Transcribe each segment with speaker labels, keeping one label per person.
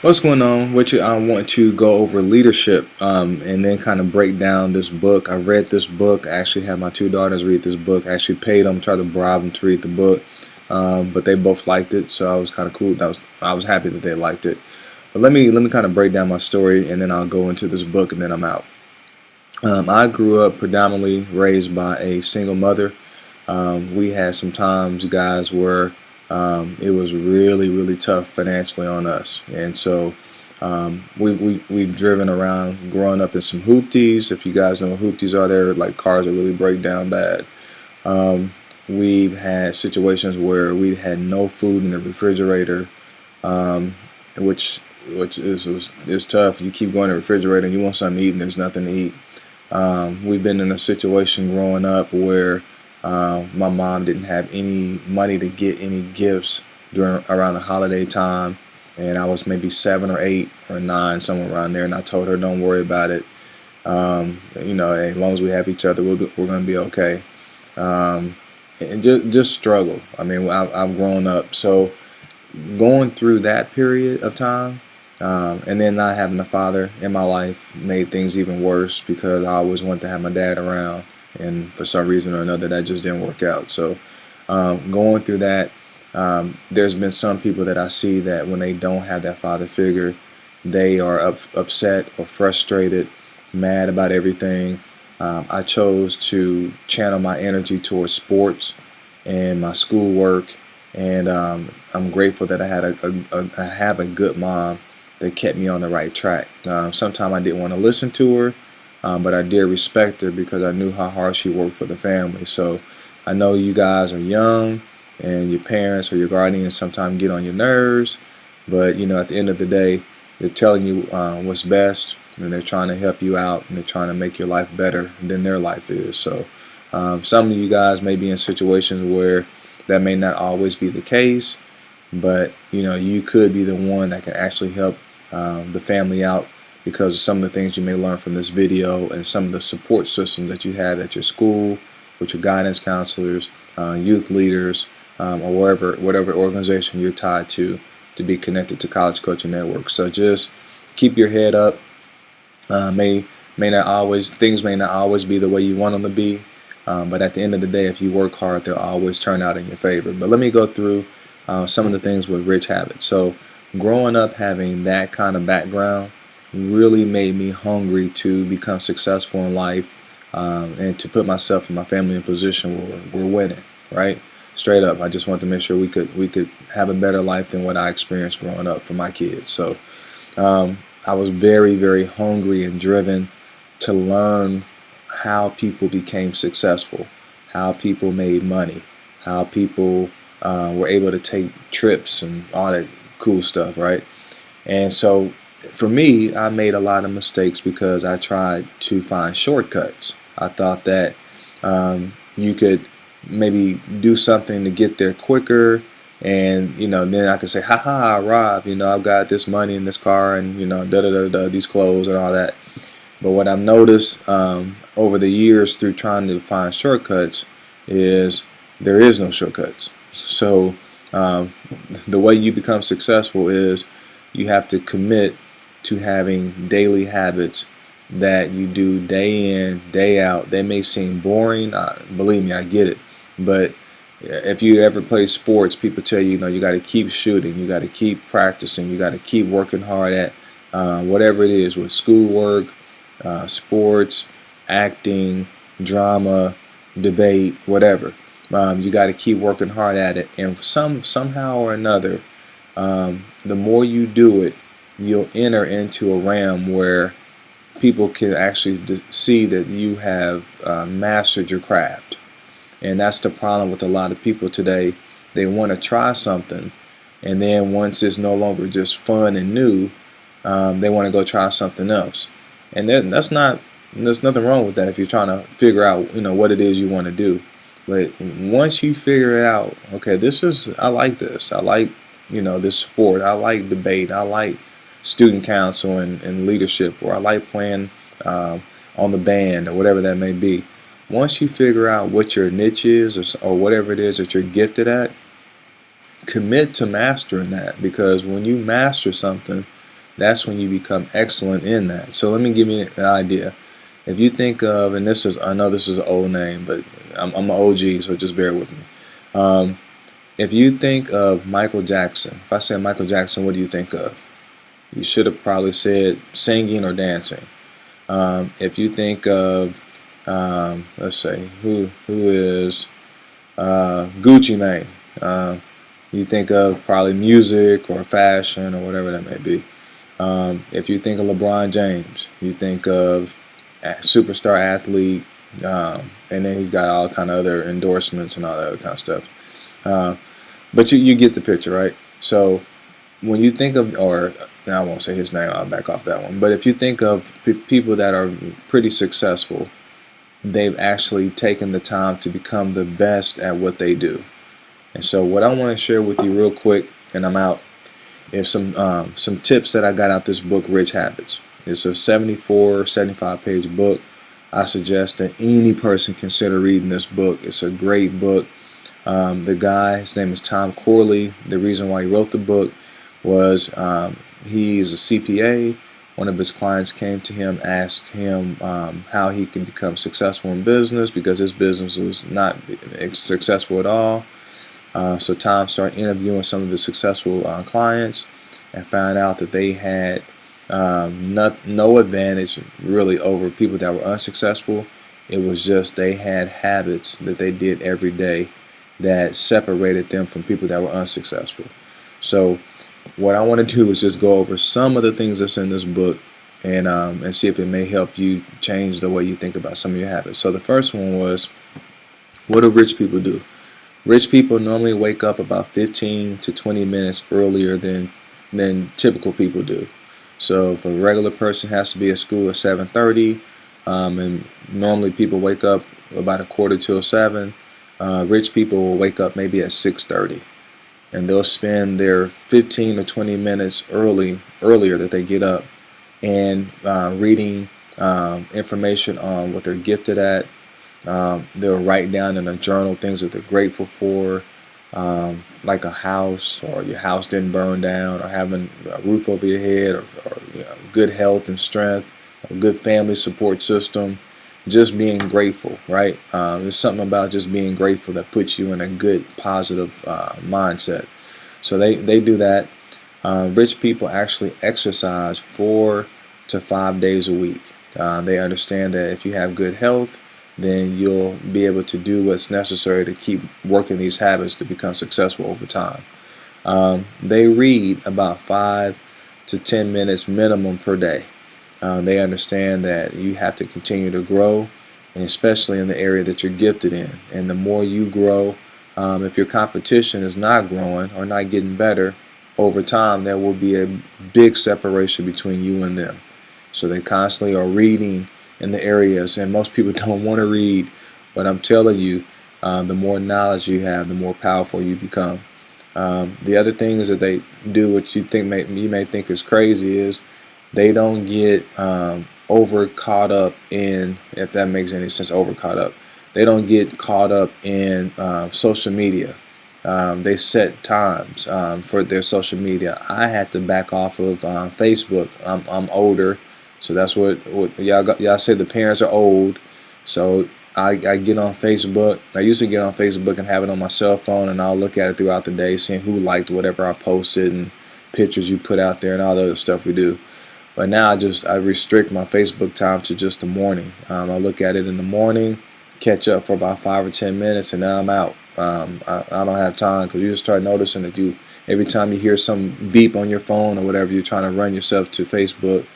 Speaker 1: What's going on? I want to go over leadership, and then kind of break down this book. I read this book. I actually had my two daughters read this book. I actually paid them, tried to bribe them to read the book, but they both liked it, so I was kind of cool. I was happy that they liked it. But let me kind of break down my story, and then I'll go into this book, and then I'm out. I grew up predominantly raised by a single mother. We had some times, guys, where it was really, really tough financially on us. And so we've driven around growing up in some hoopties. If you guys know what hoopties are, they're like cars that really break down bad. Um, we've had situations where we had no food in the refrigerator, um, which is tough. You keep going to the refrigerator and you want something to eat and there's nothing to eat. We've been in a situation growing up where my mom didn't have any money to get any gifts around the holiday time, and I was maybe 7 or 8 or 9, somewhere around there. And I told her, "Don't worry about it. Hey, as long as we have each other, we're going to be okay." Um, and just struggle. I mean, I've grown up, so going through that period of time, and then not having a father in my life made things even worse because I always wanted to have my dad around, and for some reason or another, that just didn't work out. So, going through that, there's been some people that I see that when they don't have that father figure, they are upset or frustrated, mad about everything. I chose to channel my energy towards sports and my schoolwork, and I'm grateful that I have a good mom that kept me on the right track. Sometimes I didn't want to listen to her, but I did respect her because I knew how hard she worked for the family. So I know you guys are young, and your parents or your guardians sometimes get on your nerves, but at the end of the day, they're telling you what's best, and they're trying to help you out, and they're trying to make your life better than their life is. So some of you guys may be in situations where that may not always be the case, but you could be the one that can actually help the family out because of some of the things you may learn from this video and some of the support systems that you have at your school with your guidance counselors, youth leaders, or whatever organization you're tied to be connected to College Coaching Network. So just keep your head up. May not always things may not always be the way you want them to be, but at the end of the day, if you work hard, they'll always turn out in your favor. But let me go through some of the things with Rich Habits. So growing up having that kind of background really made me hungry to become successful in life, and to put myself and my family in a position where we're winning, right? Straight up, I just wanted to make sure we could have a better life than what I experienced growing up for my kids. So I was very, very hungry and driven to learn how people became successful, how people made money, how people were able to take trips and all that cool stuff, right? And so for me, I made a lot of mistakes because I tried to find shortcuts. I thought that you could maybe do something to get there quicker, and then I could say, "Ha ha, Rob, I've got this money in this car, and da da da da, these clothes and all that." But what I've noticed over the years through trying to find shortcuts is there is no shortcuts. So the way you become successful is you have to commit to having daily habits that you do day in, day out. They may seem boring. Believe me, I get it. But if you ever play sports, people tell you, you got to keep shooting, you got to keep practicing, you got to keep working hard at whatever it is with schoolwork, sports, acting, drama, debate, whatever. You got to keep working hard at it, and somehow or another, the more you do it, you'll enter into a realm where people can actually see that you have mastered your craft. And that's the problem with a lot of people today. They want to try something, and then once it's no longer just fun and new, they want to go try something else. And there's nothing wrong with that if you're trying to figure out what it is you want to do. But once you figure it out, okay, I like this. I like this sport. I like debate. I like student council and leadership, or I like playing on the band or whatever that may be. Once you figure out what your niche is, or whatever it is that you're gifted at, commit to mastering that, because when you master something, that's when you become excellent in that. So let me give you an idea. If you think of, and this is, I know this is an old name, but I'm an OG, so just bear with me. Um, if you think of Michael Jackson, if I say Michael Jackson, what do you think of? You should have probably said singing or dancing. If you think of, let's say, who is Gucci Mane, you think of probably music or fashion or whatever that may be. If you think of LeBron James, you think of a superstar athlete, and then he's got all kind of other endorsements and all that other kind of stuff. Uh, but you get the picture, right? So when you think of, or I won't say his name, I'll back off that one. But if you think of people that are pretty successful, they've actually taken the time to become the best at what they do. And so what I want to share with you real quick, and I'm out, is some tips that I got out this book, Rich Habits. It's a 75 page book. I suggest that any person consider reading this book. It's a great book. The guy, his name is Tom Corley. The reason why he wrote the book was he's a CPA. One of his clients came to him, asked him how he can become successful in business because his business was not successful at all. So Tom started interviewing some of his successful clients and found out that they had no advantage really over people that were unsuccessful. It was just they had habits that they did every day that separated them from people that were unsuccessful. So what I want to do is just go over some of the things that's in this book and see if it may help you change the way you think about some of your habits. So the first one was, what do rich people do? Rich people normally wake up about 15 to 20 minutes earlier than typical people do. So if a regular person has to be at school at 7:30, and normally people wake up about a quarter till 7, rich people will wake up maybe at 6:30, and they'll spend their 15 to 20 minutes earlier that they get up and reading information on what they're gifted at. They'll write down in a journal things that they're grateful for, like a house, or your house didn't burn down, or having a roof over your head, or good health and strength, a good family support system, just being grateful, right? There's something about just being grateful that puts you in a good, positive mindset. So they do that. Rich people actually exercise 4 to 5 days a week. They understand that if you have good health, then you'll be able to do what's necessary to keep working these habits to become successful over time. They read about 5 to 10 minutes minimum per day. They understand that you have to continue to grow, and especially in the area that you're gifted in. And the more you grow, if your competition is not growing or not getting better, over time there will be a big separation between you and them. So they constantly are reading in the areas, and most people don't want to read, but I'm telling you, the more knowledge you have, the more powerful you become. The other things that they do, which you may think is crazy, is they don't get over caught up in, if that makes any sense, over caught up. They don't get caught up in social media. They set times for their social media. I had to back off of Facebook. I'm older. So that's what y'all say, the parents are old. So I get on Facebook. I used to get on Facebook and have it on my cell phone, and I'll look at it throughout the day, seeing who liked whatever I posted and pictures you put out there and all the other stuff we do. But now I restrict my Facebook time to just the morning. I look at it in the morning, catch up for about 5 or 10 minutes, and then I'm out. I don't have time, because you just start noticing that every time you hear some beep on your phone or whatever, you're trying to run yourself to Facebook.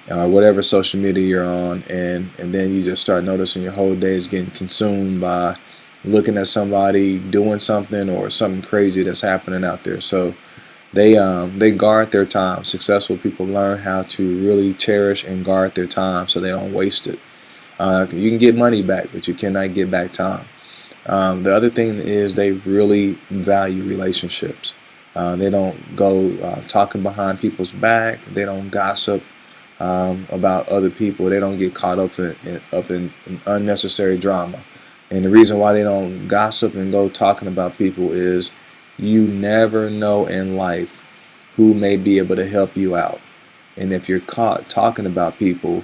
Speaker 1: Whatever social media you're on, and then you just start noticing your whole day is getting consumed by looking at somebody doing something or something crazy that's happening out there. So they guard their time. Successful people learn how to really cherish and guard their time so they don't waste it. You can get money back, but you cannot get back time. The other thing is they really value relationships. They don't go talking behind people's back. They don't gossip about other people. They don't get caught up in unnecessary drama. And the reason why they don't gossip and go talking about people is you never know in life who may be able to help you out. And if you're caught talking about people,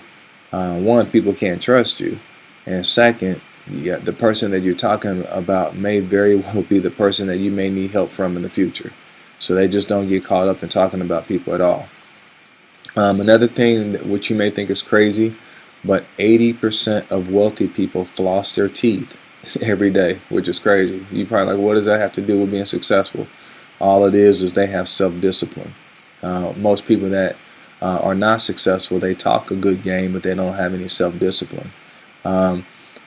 Speaker 1: one, people can't trust you, and second, yeah, the person that you're talking about may very well be the person that you may need help from in the future. So they just don't get caught up in talking about people at all. Another thing that, which you may think is crazy, but 80% of wealthy people floss their teeth every day, which is crazy. You probably like, what does that have to do with being successful? All it is they have self-discipline. Most people that are not successful, they talk a good game, but they don't have any self-discipline.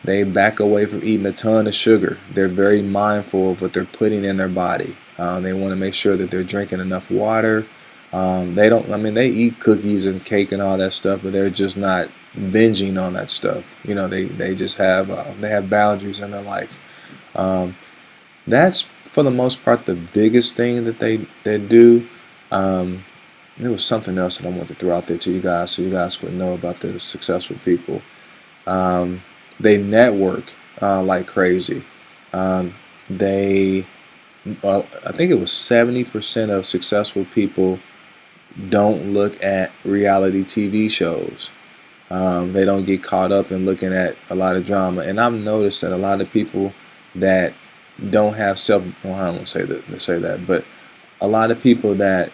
Speaker 1: They back away from eating a ton of sugar. They're very mindful of what they're putting in their body. They want to make sure that they're drinking enough water. They don't. I mean, they eat cookies and cake and all that stuff, but they're just not binging on that stuff. You know, they just have they have boundaries in their life. That's for the most part the biggest thing that they do. There was something else that I wanted to throw out there to you guys, so you guys would know about the successful people. They network like crazy. They, I think it was 70% of successful people don't look at reality TV shows. They don't get caught up in looking at a lot of drama. And I've noticed that a lot of people that don't have well, I don't want to say that, but a lot of people that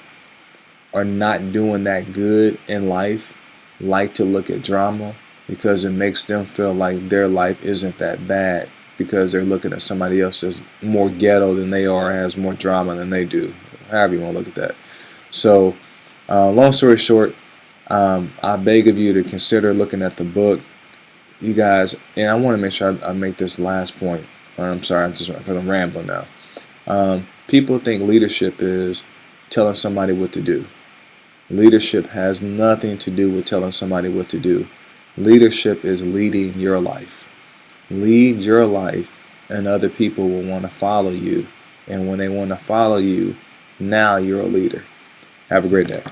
Speaker 1: are not doing that good in life like to look at drama because it makes them feel like their life isn't that bad because they're looking at somebody else that's more ghetto than they are, has more drama than they do, however you want to look at that. So long story short, I beg of you to consider looking at the book, you guys. And I want to make sure I make this last point. I'm sorry, because I'm rambling now. People think leadership is telling somebody what to do. Leadership has nothing to do with telling somebody what to do. Leadership is leading your life. Lead your life, and other people will want to follow you. And when they want to follow you, now you're a leader. Have a great day.